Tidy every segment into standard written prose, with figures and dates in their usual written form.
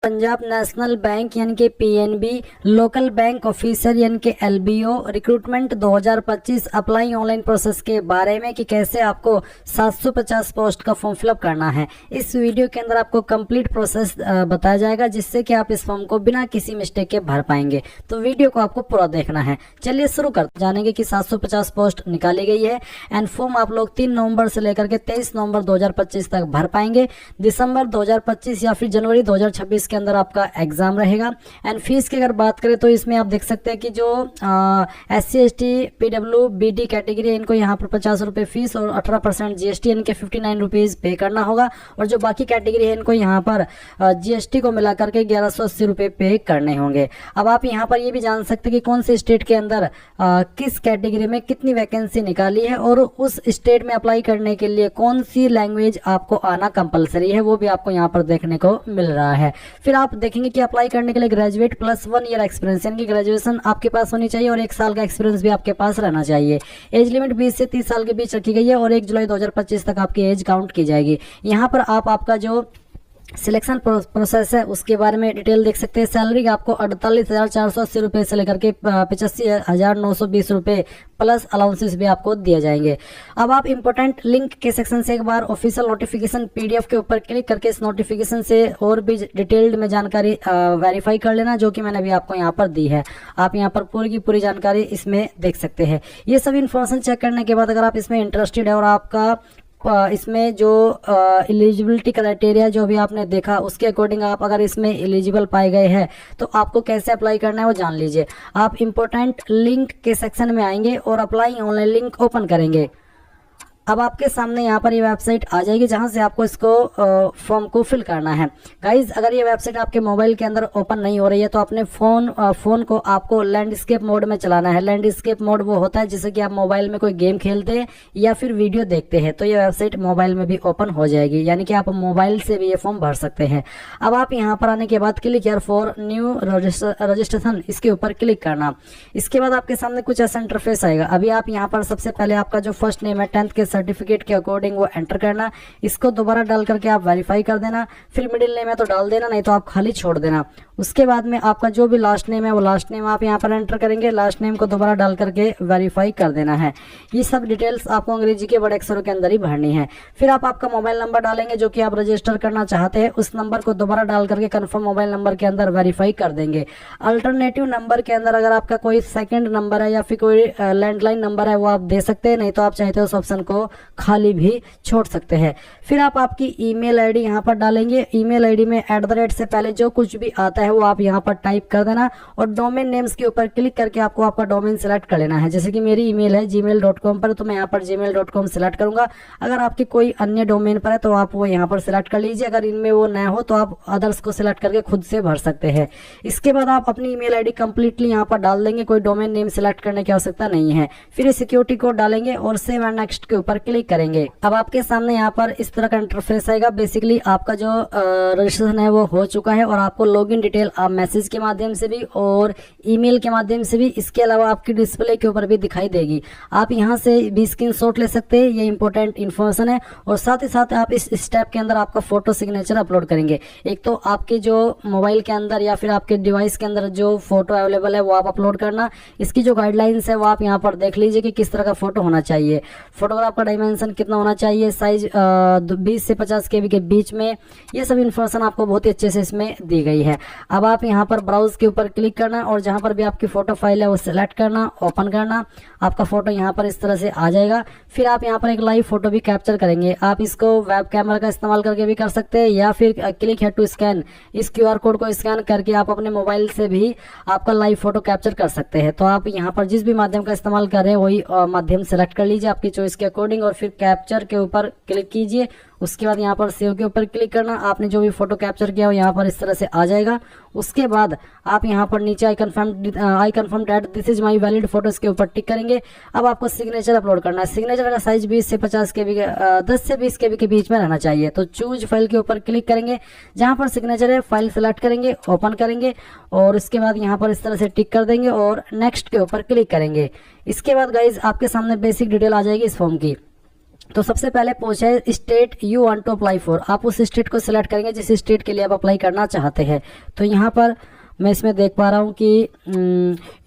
Punjab national bank यानी कि PNB, local bank officer यानी कि LBO, recruitment 2025 apply online process के बारे में कि कैसे आपको 750 पोस्ट का फॉर्म फिलअप करना है। इस वीडियो के अंदर आपको कंप्लीट प्रोसेस बताया जाएगा जिससे कि आप इस फॉर्म को बिना किसी मिस्टेक के भर पाएंगे। तो वीडियो को आपको पूरा देखना है। चलिए शुरू करते जानेंगे कि 750 पोस्ट निकाली गई है एंड फॉर्म आप लोग 3 नवंबर से लेकर के 23 नवंबर 2025 तक भर पाएंगे। दिसंबर 2025 या फिर जनवरी 2026 के अंदर आपका एग्जाम रहेगा। एंड फीस की अगर बात करें तो इसमें आप देख सकते हैं कि जो SC ST PW BD category है इनको यहाँ पर 50 रुपये फीस और 18% GST यानी कि 59 रुपीज़ पे करना होगा। और जो बाकी कैटेगरी है इनको यहाँ पर GST को मिला करके 1180 रुपये पे करने होंगे। अब आप यहाँ पर ये भी जान सकते हैं कि कौन से स्टेट के अंदर किस कैटेगरी में कितनी वैकेंसी निकाली है और उस स्टेट में अप्लाई करने के लिए कौन सी लैंग्वेज आपको आना कंपलसरी है, वो भी आपको यहाँ पर देखने को मिल रहा है। फिर आप देखेंगे कि अप्लाई करने के लिए ग्रेजुएट प्लस 1 ईयर एक्सपीरियंस यानी कि ग्रेजुएशन आपके पास होनी चाहिए और 1 साल का एक्सपीरियंस भी आपके पास रहना चाहिए। एज लिमिट 20 से 30 साल के बीच रखी गई है और 1 जुलाई 2025 तक आपकी एज काउंट की जाएगी। यहाँ पर आप आपका जो सिलेक्शन प्रोसेस है उसके बारे में डिटेल देख सकते हैं। सैलरी आपको 48,480 रुपये से लेकर के 85,920 रुपये प्लस अलाउंसेस भी आपको दिए जाएंगे। अब आप इंपॉर्टेंट लिंक के सेक्शन से एक बार ऑफिशियल नोटिफिकेशन PDF के ऊपर क्लिक करके इस नोटिफिकेशन से और भी डिटेल्ड में जानकारी वेरीफाई कर लेना, जो कि मैंने अभी आपको यहाँ पर दी है। आप यहाँ पर पूरी की पूरी जानकारी इसमें देख सकते हैं। ये सभी इन्फॉर्मेशन चेक करने के बाद अगर आप इसमें इंटरेस्टेड है और आपका इसमें जो एलिजिबिलिटी क्राइटेरिया जो भी आपने देखा उसके अकॉर्डिंग आप अगर इसमें एलिजिबल पाए गए हैं तो आपको कैसे अप्लाई करना है वो जान लीजिए। आप इम्पोर्टेंट लिंक के सेक्शन में आएंगे और अप्लाई ऑनलाइन लिंक ओपन करेंगे। अब आपके सामने यहाँ पर ये वेबसाइट आ जाएगी जहाँ से आपको इसको फॉर्म को फिल करना है। गाइज अगर ये वेबसाइट आपके मोबाइल के अंदर ओपन नहीं हो रही है तो अपने फ़ोन को आपको लैंडस्केप मोड में चलाना है। लैंडस्केप मोड वो होता है जिससे कि आप मोबाइल में कोई गेम खेलते हैं या फिर वीडियो देखते हैं तो ये वेबसाइट मोबाइल में भी ओपन हो जाएगी, यानी कि आप मोबाइल से भी ये फॉर्म भर सकते हैं। अब आप यहाँ पर आने के बाद click here for new registration, इसके ऊपर क्लिक करना। इसके बाद आपके सामने कुछ ऐसा इंटरफेस आएगा। अभी आप यहाँ पर सबसे पहले आपका जो फर्स्ट नेम है 10th के सर्टिफिकेट के अकॉर्डिंग वो एंटर करना। इसको दोबारा डाल करके आप वेरीफाई कर देना। फिर मिडिल नेम है तो डाल देना, नहीं तो आप खाली छोड़ देना। उसके बाद में आपका जो भी लास्ट नेम है वो लास्ट नेम आप यहाँ पर एंटर करेंगे। लास्ट नेम को दोबारा डाल करके वेरीफाई कर देना है। ये सब डिटेल्स आपको अंग्रेजी के बड़े अक्षरों के अंदर ही भरनी है। फिर आप आपका मोबाइल नंबर डालेंगे जो कि आप रजिस्टर करना चाहते हैं। उस नंबर को दोबारा डाल करके कन्फर्म मोबाइल नंबर के अंदर वेरीफाई कर देंगे। अल्टरनेटिव नंबर के अंदर अगर आपका कोई सेकंड नंबर है या फिर कोई लैंडलाइन नंबर है वो आप दे सकते हैं, नहीं तो आप चाहते हो उस ऑप्शन को खाली भी छोड़ सकते हैं। फिर आप आपकी ईमेल आईडी यहाँ पर डालेंगे। ईमेल आईडी में @ से पहले जो कुछ भी आता है वो आप यहाँ पर टाइप कर देना और डोमेन नेम्स के ऊपर क्लिक करके आपको आपका डोमेन सेलेक्ट कर लेना है। जैसे कि मेरी ईमेल है gmail.com पर, तो मैं यहाँ पर gmail.com सेलेक्ट करूंगा। अगर आपके कोई अन्य डोमेन पर है तो आप वो यहाँ पर सेलेक्ट कर लीजिए। अगर इनमें वो न हो तो आप अदर्स को सिलेक्ट करके खुद से भर सकते हैं। इसके बाद आप अपनी ईमेल आईडी कंप्लीटली यहाँ पर डाल देंगे, कोई डोमेन नेम सेलेक्ट करने की आवश्यकता नहीं है। फिर सिक्योरिटी कोड डालेंगे और सेव एंड नेक्स्ट के ऊपर क्लिक करेंगे। अब आपके सामने यहाँ पर इस तरह का इंटरफेस आएगा। बेसिकली आपका जो रजिस्ट्रेशन है वो हो चुका है और आपको लॉगिन डिटेल आप मैसेज के माध्यम से भी और ईमेल के माध्यम से भी, इसके अलावा आपकी डिस्प्ले के ऊपर भी दिखाई देगी। आप यहाँ से भी स्क्रीनशॉट ले सकते हैं, ये इंपॉर्टेंट इन्फॉर्मेशन है। और साथ ही साथ आप इस स्टेप के अंदर आपका फोटो सिग्नेचर अपलोड करेंगे। एक तो आपके जो मोबाइल के अंदर या फिर आपके डिवाइस के अंदर जो फोटो अवेलेबल है वो आप अपलोड करना। इसकी जो गाइडलाइंस है वो आप यहाँ पर देख लीजिए कि किस तरह का फोटो होना चाहिए। फोटोग्राफ का डायमेंशन कितना होना चाहिए, साइज 20 से 50 KB के बीच में, ये सब इन्फॉर्मेशन आपको बहुत ही अच्छे से इसमें दी गई है। अब आप यहाँ पर ब्राउज के ऊपर क्लिक करना और जहाँ पर भी आपकी फोटो फाइल है वो सिलेक्ट करना, ओपन करना। आपका फोटो यहाँ पर इस तरह से आ जाएगा। फिर आप यहाँ पर एक लाइव फोटो भी कैप्चर करेंगे। आप इसको वेब कैमरा का इस्तेमाल करके भी कर सकते हैं या फिर क्लिक है टू स्कैन, इस QR कोड को स्कैन करके आप अपने मोबाइल से भी आपका लाइव फोटो कैप्चर कर सकते हैं। तो आप यहाँ पर जिस भी माध्यम का इस्तेमाल कर रहे हैं वही माध्यम सेलेक्ट कर लीजिए आपकी चॉइस के अकॉर्डिंग और फिर कैप्चर के ऊपर क्लिक कीजिए। उसके बाद यहाँ पर सेव के ऊपर क्लिक करना। आपने जो भी फोटो कैप्चर किया हो यहाँ पर इस तरह से आ जाएगा। उसके बाद आप यहाँ पर नीचे I confirm that this is my valid photos के ऊपर टिक करेंगे। अब आपको सिग्नेचर अपलोड करना है। सिग्नेचर का साइज 20 से 50 KB 10 से 20 KB के बीच में रहना चाहिए। तो चूज फाइल के ऊपर क्लिक करेंगे, जहाँ पर सिग्नेचर है फाइल सेलेक्ट करेंगे, ओपन करेंगे और इसके बाद यहाँ पर इस तरह से टिक कर देंगे और नेक्स्ट के ऊपर क्लिक करेंगे। इसके बाद गाइज आपके सामने बेसिक डिटेल आ जाएगी इस फॉर्म की। तो सबसे पहले पूछा है state you want to apply for, आप उस स्टेट को सिलेक्ट करेंगे जिस स्टेट के लिए आप अप्लाई करना चाहते हैं। तो यहाँ पर मैं इसमें देख पा रहा हूँ कि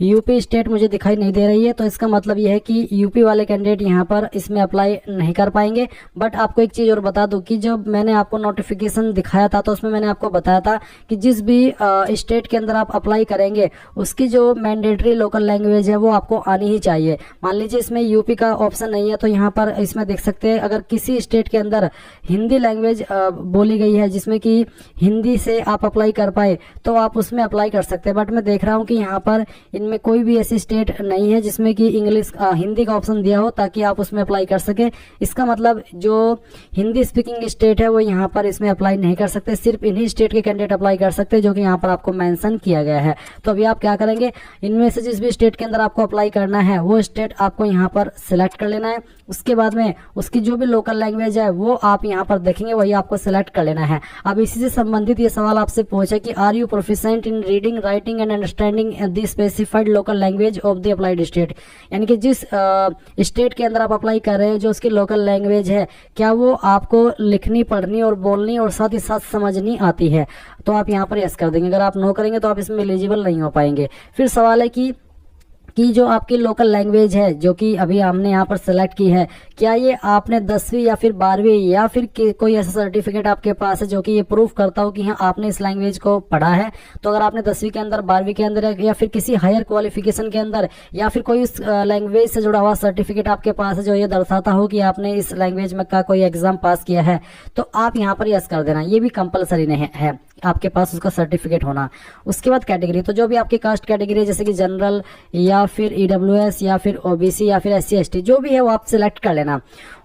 यूपी स्टेट मुझे दिखाई नहीं दे रही है, तो इसका मतलब यह है कि यूपी वाले कैंडिडेट यहाँ पर इसमें अप्लाई नहीं कर पाएंगे। बट आपको एक चीज़ और बता दूँ कि जब मैंने आपको नोटिफिकेशन दिखाया था तो उसमें मैंने आपको बताया था कि जिस भी स्टेट के अंदर आप अप्लाई करेंगे उसकी जो मैंडेटरी लोकल लैंग्वेज है वो आपको आनी ही चाहिए। मान लीजिए इसमें यूपी का ऑप्शन नहीं है, तो यहाँ पर इसमें देख सकते हैं अगर किसी स्टेट के अंदर हिंदी लैंग्वेज बोली गई है जिसमें कि हिंदी से आप अप्लाई कर पाए तो आप उसमें अप्लाई कर सकते हैं। बट मैं देख रहा हूं कि यहाँ पर इनमें कोई भी ऐसी स्टेट नहीं है जिसमें कि इंग्लिश हिंदी का ऑप्शन दिया हो ताकि आप उसमें अप्लाई कर सके। इसका मतलब जो हिंदी स्पीकिंग स्टेट है वो यहाँ पर इसमें अप्लाई नहीं कर सकते, सिर्फ इन्हीं स्टेट के कैंडिडेट अप्लाई कर सकते हैं जो कि यहाँ पर आपको मेंशन किया गया है। तो अभी आप क्या करेंगे, इनमें से जिस भी स्टेट के अंदर आपको अप्लाई करना है वो स्टेट आपको यहाँ पर सिलेक्ट कर लेना है। उसके बाद में उसकी जो भी लोकल लैंग्वेज है वो आप यहाँ पर देखेंगे वही आपको सिलेक्ट कर लेना है। अब इसी से संबंधित ये सवाल आपसे पूछा कि are you proficient in reading writing and understanding the specified local language of the applied state, यानी कि जिस स्टेट के अंदर आप अप्लाई कर रहे हैं जो उसकी लोकल लैंग्वेज है क्या वो आपको लिखनी पढ़नी और बोलनी और साथ ही साथ समझनी आती है। तो आप यहाँ पर यस कर देंगे। अगर आप नो करेंगे तो आप इसमें एलिजिबल नहीं हो पाएंगे। फिर सवाल है कि जो आपकी लोकल लैंग्वेज है जो कि अभी हमने यहाँ पर सेलेक्ट की है, क्या ये आपने 10वीं या फिर 12वीं या फिर कोई ऐसा सर्टिफिकेट आपके पास है जो कि ये प्रूफ करता हो कि हाँ आपने इस लैंग्वेज को पढ़ा है। तो अगर आपने 10वीं के अंदर 12वीं के अंदर या फिर किसी हायर क्वालिफिकेशन के अंदर या फिर कोई इस लैंग्वेज से जुड़ा हुआ सर्टिफिकेट आपके पास है जो ये दर्शाता हो कि आपने इस लैंग्वेज में का कोई एग्जाम पास किया है तो आप यहाँ पर यस कर देना। ये भी कंपलसरी नहीं है आपके पास उसका सर्टिफिकेट होना। उसके बाद कैटेगरी, तो जो भी आपकी कास्ट कैटेगरी है जैसे कि जनरल या फिर ईडब्ल्यूएस या फिर ओबीसी या फिर एससी एसटी जो भी है वो आप सिलेक्ट कर लेना।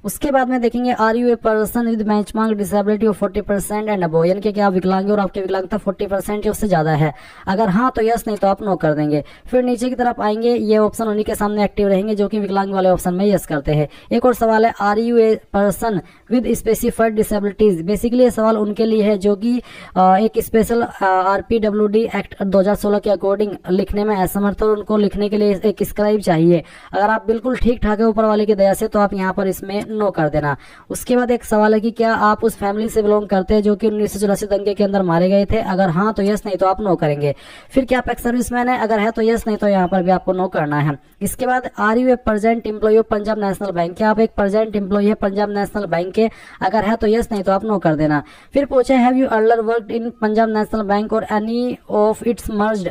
उसके बाद में देखेंगे are you a person with benchmark disability of 40% and above, यानी कि आप विकलांग और आपकी विकलांगता 40% या उससे ज्यादा है। अगर हाँ तो यस, नहीं तो आप नो कर देंगे। फिर नीचे की तरफ आएंगे, ये ऑप्शन उन्हीं के सामने एक्टिव रहेंगे जो कि विकलांग वाले ऑप्शन में यस करते हैं। एक और सवाल है are you a person with specified disabilities, basically ये सवाल उनके लिए है जो कि एक स्पेशल आरपीडब्ल्यूडी एक्ट 2016 के अकॉर्डिंग लिखने में असमर्थ और उनको लिखने के लिए एक स्क्राइब चाहिए। अगर आप बिल्कुल ठीक ठाक है ऊपर वाले की दया से तो आप यहाँ पर इसमें नो कर देना। उसके बाद एक सवाल है कि क्या आप उस फैमिली से बिलोंग करते हैं जो कि 1984 दंगे के अंदर मारे गए थे। अगर हाँ तो यस, नहीं तो आप नो करेंगे। फिर क्या आप एक सर्विसमैन है, अगर है तो यस, नहीं तो यहाँ पर भी आपको नो करना है। इसके बाद are you a present employ of Punjab national Bank, क्या आप एक प्रेजेंट एम्प्लॉय है पंजाब नेशनल बैंक के। अगर है तो यस, नहीं तो आप नो कर देना। फिर पूछे have you earlier worked in Punjab national bank और any of its merged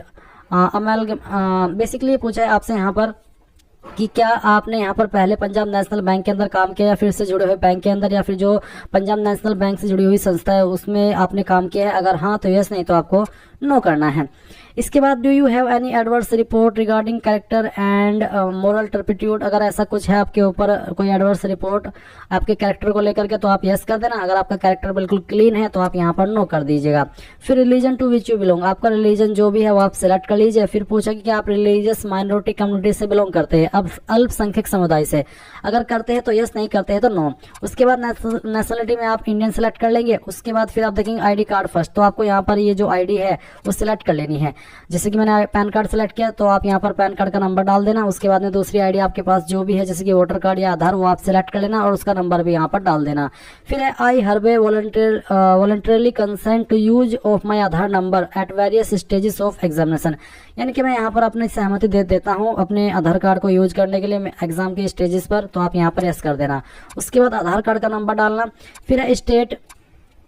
amalgam, basically पूछा है आपसे यहाँ पर कि क्या आपने यहाँ पर पहले पंजाब नेशनल बैंक के अंदर काम किया या फिर से जुड़े हुए बैंक के अंदर या फिर जो पंजाब नेशनल बैंक से जुड़ी हुई संस्था है उसमें आपने काम किया है। अगर हाँ तो यस, नहीं तो आपको नो करना है। इसके बाद do you have any adverse report regarding character and moral turpitude, अगर ऐसा कुछ है आपके ऊपर कोई एडवर्स रिपोर्ट आपके कैरेक्टर को लेकर के तो आप यस कर देना। अगर आपका कैरेक्टर बिल्कुल क्लीन है तो आप यहाँ पर नो कर दीजिएगा। फिर religion to which you belong, आपका रिलीजन जो भी है वो आप सिलेक्ट कर लीजिए। फिर पूछा कि क्या आप रिलीजियस माइनॉरिटी कम्युनिटी से बिलोंग करते हैं, अब अल्पसंख्यक समुदाय से। अगर करते हैं तो यस, नहीं करते हैं तो नो। उसके बाद नेशनलिटी में आप इंडियन सेलेक्ट कर लेंगे। उसके बाद फिर आप देखेंगे आईडी कार्ड फर्स्ट, तो आपको यहाँ पर ये जो आईडी है वो सिलेक्ट कर लेनी है। जैसे कि मैंने पैन कार्ड सेलेक्ट किया तो आप यहाँ पर पैन कार्ड का नंबर डाल देना। उसके बाद में दूसरी आईडी आपके पास जो भी है जैसे कि वोटर कार्ड या आधार वो आप सिलेक्ट कर लेना और उसका नंबर भी यहाँ पर डाल देना। फिर है I hereby voluntarily consent to use of my Aadhaar number at various stages of examination, यानी कि मैं यहाँ पर अपनी सहमति दे देता हूँ अपने आधार कार्ड को यूज करने के लिए एग्जाम के स्टेजेस पर, तो आप यहाँ पर यस कर देना। उसके बाद आधार कार्ड का नंबर डालना। फिर है स्टेट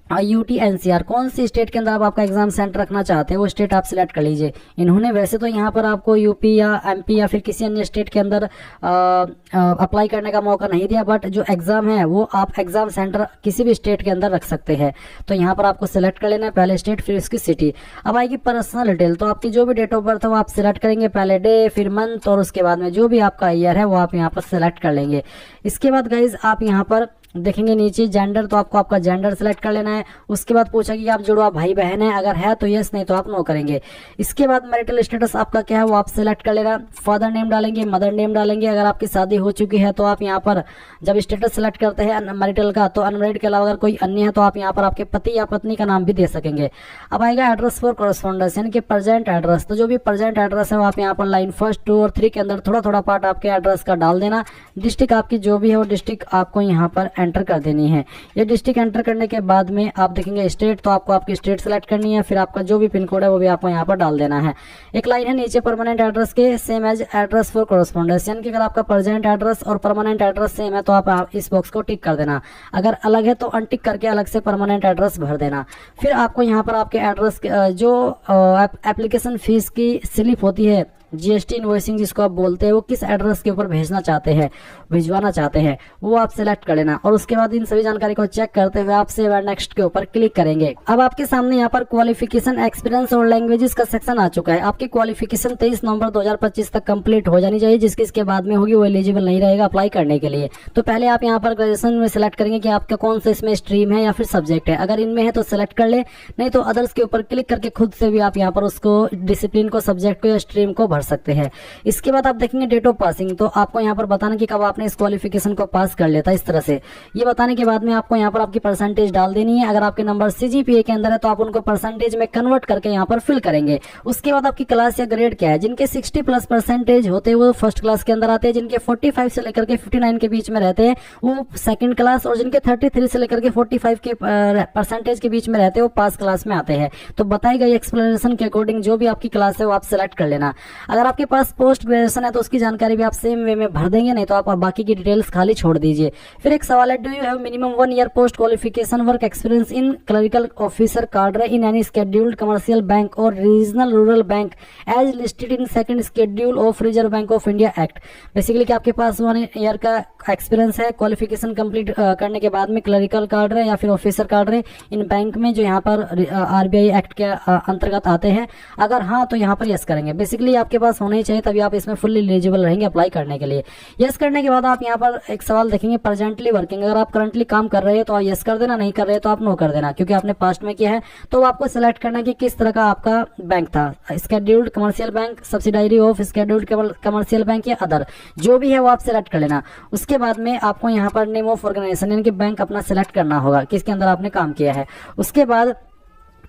यूटी एनसीआर, कौन सी स्टेट के अंदर आप आपका एग्जाम सेंटर रखना चाहते हैं वो स्टेट आप सिलेक्ट कर लीजिए। इन्होंने वैसे तो यहाँ पर आपको यूपी या एमपी या फिर किसी अन्य स्टेट के अंदर अप्लाई करने का मौका नहीं दिया, बट जो एग्जाम है वो आप एग्जाम सेंटर किसी भी स्टेट के अंदर रख सकते हैं। तो यहाँ पर आपको सिलेक्ट कर लेना है पहले स्टेट फिर उसकी सिटी। अब आएगी पर्सनल डिटेल, तो आपकी जो भी डेट ऑफ बर्थ है वो आप सिलेक्ट करेंगे, पहले डे फिर मंथ और उसके बाद में जो भी आपका ईयर है वो आप यहाँ पर सिलेक्ट कर लेंगे। इसके बाद गाइज आप यहाँ पर देखेंगे नीचे जेंडर, तो आपको आपका जेंडर सेलेक्ट कर लेना है। उसके बाद पूछा कि आप जुड़वा भाई बहन है, अगर है तो यस, नहीं तो आप नो करेंगे। इसके बाद मैरिटल स्टेटस आपका क्या है वो आप सेलेक्ट कर लेना। फादर नेम डालेंगे, मदर नेम डालेंगे। अगर आपकी शादी हो चुकी है तो आप यहाँ पर जब स्टेटस सेलेक्ट करते हैं मैरिटल का, तो अनमैरिड के अलावा अगर कोई अन्य है तो आप यहाँ पर आपके पति या पत्नी का नाम भी दे सकेंगे। अब आएगा एड्रेस फॉर कॉरेस्पॉन्डेंस, यानी कि प्रेजेंट एड्रेस। तो जो भी प्रेजेंट एड्रेस है वो आप यहाँ पर लाइन 1, 2 और 3 के अंदर थोड़ा थोड़ा पार्ट आपके एड्रेस का डाल देना। डिस्ट्रिक्ट आपकी जो भी है वो डिस्ट्रिक्ट आपको यहाँ पर एंटर कर देनी है। ये डिस्ट्रिक्ट एंटर करने के बाद में आप देखेंगे स्टेट, तो आपको आपकी स्टेट सेलेक्ट करनी है। फिर आपका जो भी पिन कोड है वो भी आपको यहाँ पर डाल देना है। एक लाइन है नीचे परमानेंट एड्रेस के, same as address for correspondence, यानी कि अगर आपका प्रेजेंट एड्रेस और परमानेंट एड्रेस सेम है तो आप इस बॉक्स को टिक कर देना। अगर अलग है तो अनटिक करके अलग से परमानेंट एड्रेस भर देना। फिर आपको यहाँ पर आपके एड्रेस जो एप्लीकेशन फीस की स्लिप होती है, जीएसटी इनवॉइसिंग जिसको आप बोलते हैं, वो किस एड्रेस के ऊपर भेजना चाहते हैं, भिजवाना चाहते हैं, वो आप सिलेक्ट कर लेना। और उसके बाद इन सभी जानकारी को चेक करते हुए आप सेव एंड नेक्स्ट के ऊपर क्लिक करेंगे। अब आपके सामने यहाँ पर क्वालिफिकेशन, एक्सपीरियंस और लैंग्वेजेस का सेक्शन आ चुका है। आपकी क्वालिफिकेशन 23 नवंबर 2025 तक कंप्लीट हो जानी चाहिए। जिसकी इसके बाद में होगी वो एलिजिबल नहीं रहेगा अप्लाई करने के लिए। तो पहले आप यहाँ पर ग्रेजुएशन में सिलेक्ट करेंगे कि आपका कौन सा इसमें स्ट्रीम है या फिर सब्जेक्ट है। अगर इनमें है तो सिलेक्ट कर ले, नहीं तो अदर्स के ऊपर क्लिक करके खुद से भी आप यहाँ पर उसको डिसिप्लिन को, सब्जेक्ट को या स्ट्रीम को भर सकते हैं। इसके बाद आप देखेंगे डेट ऑफ पासिंग, तो आपको यहाँ पर बताना कि कब आपने इस क्वालिफिकेशन को पास कर लिया था। इस तरह से ये बताने के बाद में आपको यहाँ पर आपकी परसेंटेज डाल देनी है। अगर आपके नंबर सीजीपीए के अंदर है तो आप उनको परसेंटेज में कन्वर्ट करके यहाँ पर फिल करेंगे। उसके बाद आपकी क्लास या ग्रेड क्या है। जिनके 60+ परसेंटेज होते हैं वो फर्स्ट क्लास के अंदर आते हैं। जिनके 45 से लेकर के 59 के बीच में रहते हैं वो सेकंड क्लास, और जिनके 33 से लेकर के 45 के परसेंटेज के बीच में रहते हैं वो पास क्लास में आते हैं। तो बताई गई एक्सप्लेनेशन के अकॉर्डिंग जो भी आपकी क्लास है वो आप सेलेक्ट कर लेना। अगर आपके पास पोस्ट ग्रेजुएशन है तो उसकी जानकारी भी आप सेम वे में भर देंगे, नहीं तो आप बाकी की डिटेल्स खाली छोड़ दीजिए। फिर एक सवाल है, do you have minimum 1 year post qualification work experience in clerical officer कार्ड in any scheduled commercial bank और regional rural bank as listed in second schedule of reserve bank of India act. Basically कि आपके पास 1 year का experience है qualification complete करने के बाद में क्लरिकल कार्ड या फिर ऑफिसर कार्ड इन बैंक में जो यहाँ पर आरबीआई एक्ट के अंतर्गत आते हैं। अगर हाँ तो यहाँ पर यस करेंगे। बेसिकली आपके पास होना ही चाहिए, तभी आप इसमें फुल्ली एलिजिबल रहेंगे अप्लाई करने के लिए। यस करने के बाद आप यहाँ पर एक सवाल देखेंगे, प्रेजेंटली वर्किंग। अगर आप करंटली काम कर रहे हैं तो आप यस कर देना, नहीं कर रहे हैं तो आप नो कर देना, क्योंकि आपने पास्ट में किया है। तो आपको सिलेक्ट करना है कि किस तरह का आपका बैंक था, scheduled commercial bank, subsidiary of scheduled commercial bank या अदर, जो भी है वो आप सिलेक्ट कर लेना। उसके बाद में आपको यहाँ पर नेम ऑफ ऑर्गेनाइजेशन यानी कि बैंक अपना सिलेक्ट करना होगा किसके अंदर आपने काम किया है। उसके बाद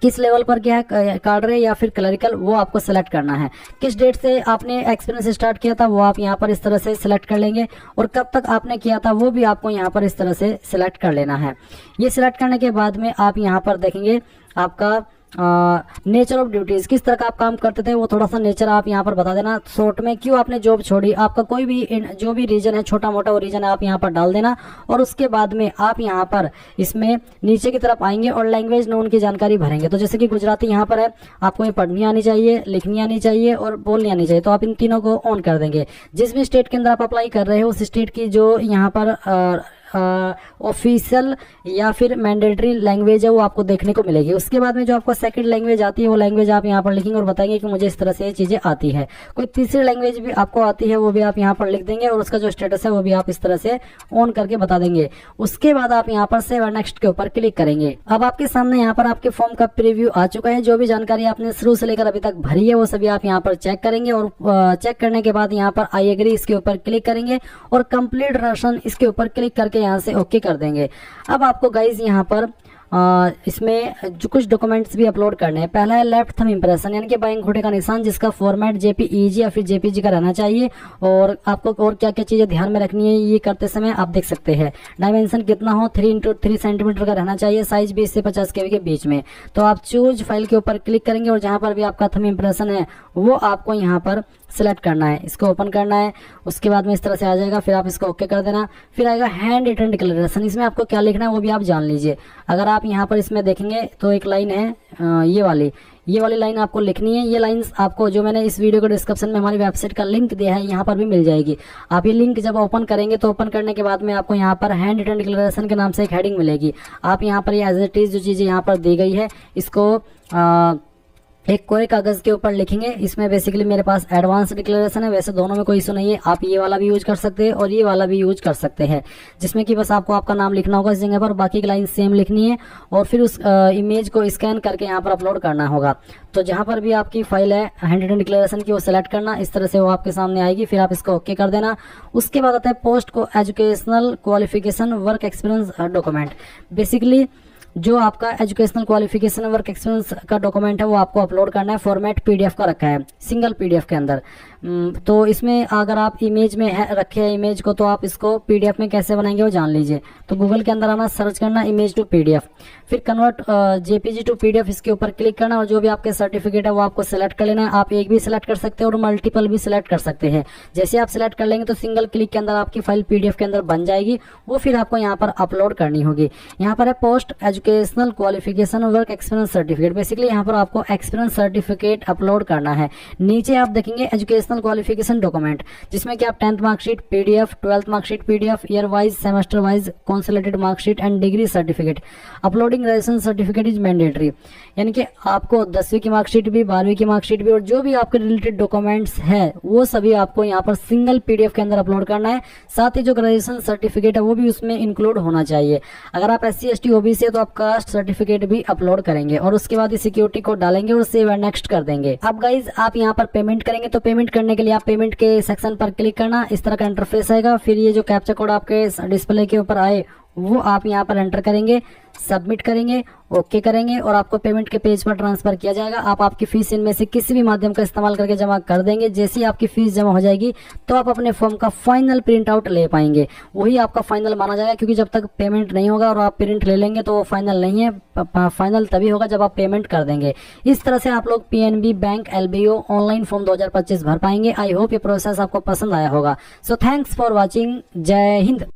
किस लेवल पर क्या है, कार्ड या फिर क्लरिकल, वो आपको सेलेक्ट करना है। किस डेट से आपने एक्सपीरियंस स्टार्ट किया था वो आप यहाँ पर इस तरह से सिलेक्ट कर लेंगे, और कब तक आपने किया था वो भी आपको यहाँ पर इस तरह से सिलेक्ट कर लेना है। ये सिलेक्ट करने के बाद में आप यहाँ पर देखेंगे आपका नेचर ऑफ ड्यूटीज, किस तरह का आप काम करते थे वो थोड़ा सा नेचर आप यहाँ पर बता देना। शॉर्ट में क्यों आपने जॉब छोड़ी, आपका कोई भी जो भी रीजन है, छोटा मोटा वो रीजन है, आप यहाँ पर डाल देना। और उसके बाद में आप यहाँ पर इसमें नीचे की तरफ आएंगे और लैंग्वेज नोन की जानकारी भरेंगे। तो जैसे कि गुजराती यहाँ पर है, आपको ये पढ़नी आनी चाहिए, लिखनी आनी चाहिए और बोलनी आनी चाहिए, तो आप इन तीनों को ऑन कर देंगे। जिस भी स्टेट के अंदर आप अप्लाई कर रहे हो उस स्टेट की जो यहाँ पर ऑफिशियल या फिर मैंडेटरी लैंग्वेज है वो आपको देखने को मिलेगी। उसके बाद में जो आपको सेकंड लैंग्वेज आती है वो लैंग्वेज आप यहाँ पर लिखेंगे और बताएंगे कि मुझे इस तरह से ये चीज़ें आती है। कोई तीसरी लैंग्वेज भी आपको आती है वो भी आप यहाँ पर लिख देंगे, और उसका जो स्टेटस है वो भी आप इस तरह से ऑन करके बता देंगे। उसके बाद आप यहाँ पर सेव एंड नेक्स्ट के ऊपर क्लिक करेंगे। अब आपके सामने यहाँ पर आपके फॉर्म का प्रीव्यू आ चुका है। जो भी जानकारी आपने शुरू से लेकर अभी तक भरी है वो सभी आप यहाँ पर चेक करेंगे, और चेक करने के बाद यहाँ पर आई एग्री इसके ऊपर क्लिक करेंगे और कंप्लीट राशन इसके ऊपर क्लिक करके यहाँ से ओके कर देंगे। अब आपको गाइज यहाँ पर इसमें जो कुछ डॉक्यूमेंट्स भी अपलोड करने हैं। पहला है लेफ्ट थंब इंप्रेशन, यानी कि बाएं अंगूठे का निशान जिसका फॉर्मेट जेपीईजी या फिर जेपीजी का रहना चाहिए। और आपको और क्या क्या चीज़ें ध्यान में रखनी है ये करते समय आप देख सकते हैं। डायमेंशन कितना हो, 3x3 सेंटीमीटर का रहना चाहिए, साइज 20 से 50 KB के बीच में। तो आप चूज फाइल के ऊपर क्लिक करेंगे और जहाँ पर भी आपका थंब इंप्रेशन है वो आपको यहाँ पर सिलेक्ट करना है, इसको ओपन करना है। उसके बाद में इस तरह से आ जाएगा, फिर आप इसको ओके कर देना। फिर आएगा हैंड रिटन डिक्लेरेशन, इसमें आपको क्या लिखना है वो भी आप जान लीजिए। अगर आप यहाँ पर इसमें देखेंगे तो एक लाइन है ये वाली लाइन आपको लिखनी है। ये लाइंस आपको जो मैंने इस वीडियो के डिस्क्रिप्शन में हमारी वेबसाइट का लिंक दिया है यहाँ पर भी मिल जाएगी। आप ये लिंक जब ओपन करेंगे तो ओपन करने के बाद में आपको यहाँ पर हैंड रिटन डिक्लेरेशन के नाम से एक हेडिंग मिलेगी। आप यहाँ पर ये एज इट इज जो चीज़ें यहाँ पर दी गई है इसको एक कोरे कागज के ऊपर लिखेंगे। इसमें बेसिकली मेरे पास एडवांस डिक्लेरेशन है, वैसे दोनों में कोई इशू नहीं है, आप ये वाला भी यूज कर सकते हैं और ये वाला भी यूज कर सकते हैं, जिसमें कि बस आपको आपका नाम लिखना होगा इस जगह पर, बाकी की लाइन सेम लिखनी है और फिर उस इमेज को स्कैन करके यहाँ पर अपलोड करना होगा। तो जहाँ पर भी आपकी फाइल है हैंड रिटन डिक्लेरेशन की वो सिलेक्ट करना, इस तरह से वो आपके सामने आएगी, फिर आप इसको ओके कर देना। उसके बाद आता है पोस्ट को educational qualification work experience document. Basically जो आपका एजुकेशनल क्वालिफिकेशन वर्क एक्सपीरियंस का डॉक्यूमेंट है वो आपको अपलोड करना है। फॉर्मेट पीडीएफ का रखा है, सिंगल पीडीएफ के अंदर। तो इसमें अगर आप इमेज में रखे हैं इमेज को, तो आप इसको पीडीएफ में कैसे बनाएंगे वो जान लीजिए। तो गूगल के अंदर आना, सर्च करना इमेज टू पीडीएफ, फिर कन्वर्ट जेपीजी टू पीडीएफ, इसके ऊपर क्लिक करना और जो भी आपके सर्टिफिकेट है वो आपको सिलेक्ट कर लेना है। आप एक भी सिलेक्ट कर सकते हैं और मल्टीपल भी सिलेक्ट कर सकते हैं। जैसे आप सिलेक्ट कर लेंगे तो सिंगल क्लिक के अंदर आपकी फाइल पीडीएफ के अंदर बन जाएगी, वो फिर आपको यहाँ पर अपलोड करनी होगी। यहाँ पर है post educational qualification work experience certificate. Basically यहाँ पर आपको एक्सपीरियंस सर्टिफिकेट अपलोड करना है। नीचे आप देखेंगे एजुकेशनल क्वालिफिकेशन डॉक्यूमेंट, जिसमें कि आप 10th marksheet PDF, 12th marksheet PDF, year wise, semester wise, consolidated marksheet and degree certificate. Uploading graduation certificate is mandatory, यानी कि आपको 10वीं की मार्कशीट भी, 12वीं की मार्कशीट भी और जो भी आपके रिलेटेड डॉक्यूमेंट्स है वो सभी आपको यहाँ पर सिंगल पीडीएफ के अंदर अपलोड करना है। साथ ही जो ग्रेजुएशन सर्टिफिकेट है वो भी उसमें इंक्लूड होना चाहिए। अगर आप SC ST OBC है तो आप कास्ट सर्टिफिकेट भी अपलोड करेंगे और उसके बाद सिक्योरिटी कोड डालेंगे और सेव एंड नेक्स्ट कर देंगे। अब गाइज आप यहाँ पर पेमेंट करेंगे, तो पेमेंट करने के लिए आप पेमेंट के सेक्शन पर क्लिक करना, इस तरह का इंटरफेस आएगा। फिर ये जो कैप्चा कोड आपके डिस्प्ले के ऊपर आए वो आप यहाँ पर एंटर करेंगे, सबमिट करेंगे, ओके करेंगे और आपको पेमेंट के पेज पर ट्रांसफर किया जाएगा। आप आपकी फीस इनमें से किसी भी माध्यम का इस्तेमाल करके जमा कर देंगे। जैसे ही आपकी फीस जमा हो जाएगी तो आप अपने फॉर्म का फाइनल प्रिंट आउट ले पाएंगे, वही आपका फाइनल माना जाएगा, क्योंकि जब तक पेमेंट नहीं होगा और आप प्रिंट ले लेंगे तो वो फाइनल नहीं है। फाइनल तभी होगा जब आप पेमेंट कर देंगे। इस तरह से आप लोग PNB bank LBO online form 2025 भर पाएंगे। आई होप ये प्रोसेस आपको पसंद आया होगा। So thanks for watching. जय हिंद।